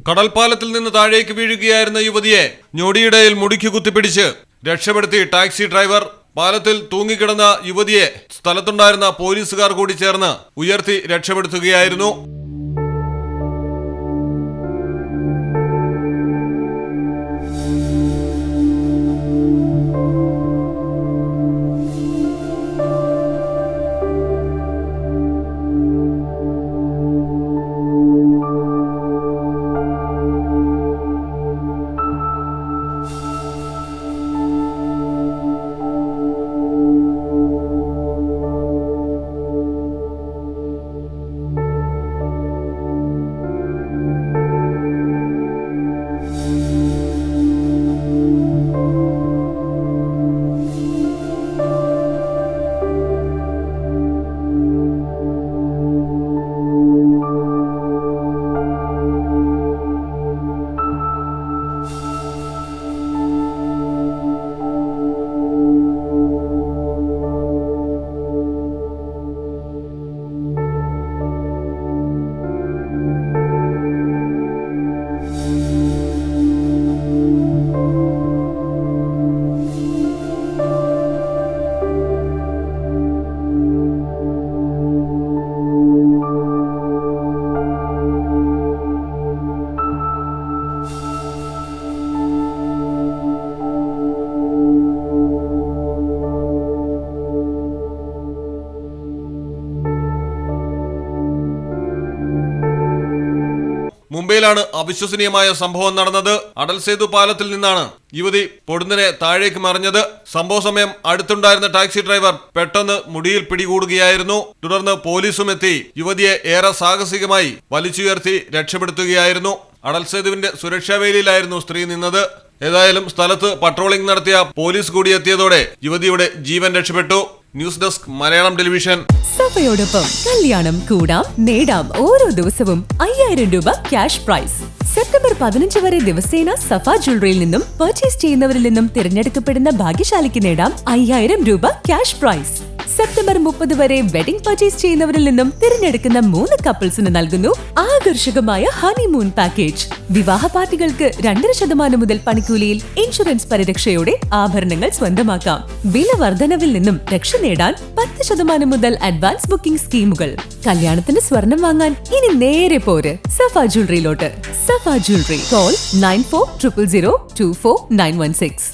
കടൽപ്പാലത്തിൽ നിന്ന് താഴേക്ക് വീഴുകയായിരുന്ന യുവതിയെ ഞൊടിയിടയിൽ മുടിക്ക് കുത്തിപ്പിടിച്ച് രക്ഷപ്പെടുത്തി ടാക്സി ഡ്രൈവർ. പാലത്തിൽ തൂങ്ങിക്കിടന്ന യുവതിയെ സ്ഥലത്തുണ്ടായിരുന്ന പോലീസുകാർ കൂടി ചേർന്ന് ഉയർത്തി രക്ഷപ്പെടുത്തുകയായിരുന്നു. മുംബൈയിലാണ് അവിശ്വസനീയമായ സംഭവം നടന്നത്. അടൽ സേതു പാലത്തിൽ നിന്നാണ് യുവതി പൊടുന്നനെ താഴേക്ക് മറിഞ്ഞത്. സംഭവ സമയം അടുത്തുണ്ടായിരുന്ന ടാക്സി ഡ്രൈവർ പെട്ടെന്ന് മുടിയിൽ പിടികൂടുകയായിരുന്നു. തുടർന്ന് പോലീസും എത്തി യുവതിയെ ഏറെ സാഹസികമായി വലിച്ചുയർത്തി രക്ഷപ്പെടുത്തുകയായിരുന്നു. അടൽ സേതുവിന്റെ സുരക്ഷാ വേലിയിലായിരുന്നു സ്ത്രീ നിന്നത്. ഏതായാലും സ്ഥലത്ത് പട്രോളിംഗ് നടത്തിയ പോലീസ് കൂടി എത്തിയതോടെ യുവതിയുടെ ജീവൻ രക്ഷപ്പെട്ടു. News desk Malayalam television. സഫയോടൊപ്പം കല്യാണം കൂടാം, നേടാം ഓരോ ദിവസവും 5000 രൂപ ക്യാഷ് പ്രൈസ്. സെപ്റ്റംബർ 15 വരെ ദിവസേന സഫ ജ്വല്ലറിയിൽ നിന്നും പർച്ചേസ് ചെയ്യുന്നവരിൽ നിന്നും തിരഞ്ഞെടുക്കപ്പെടുന്ന ഭാഗ്യശാലിക്ക് നേടാം 5000 രൂപ ക്യാഷ് പ്രൈസ്. സെപ്റ്റംബർ 30 വരെ വെഡിംഗ് പർച്ചേസ് ചെയ്യുന്നവരിൽ നിന്നും തിരഞ്ഞെടുക്കുന്ന 3 കപ്പിൾസിന് നൽകുന്നു ആകർഷകമായ ഹണിമൂൺ പാക്കേജ്. വിവാഹ പാർട്ടികൾക്ക് 2% മുതൽ പണിക്കൂലിയിൽ ഇൻഷുറൻസ് പരിരക്ഷയോടെ ആഭരണങ്ങൾ സ്വന്തമാക്കാം. വില വർധനവിൽ നിന്നും രക്ഷ നേടാൻ 10% മുതൽ അഡ്വാൻസ് ബുക്കിംഗ് സ്കീമുകൾ. കല്യാണത്തിന് സ്വർണം വാങ്ങാൻ ഇനി നേരെ പോര് സഫ ജ്വല്ലറിയിലോട്ട്. സഫ ജ്വല്ലറി. കോൾ 9400024916.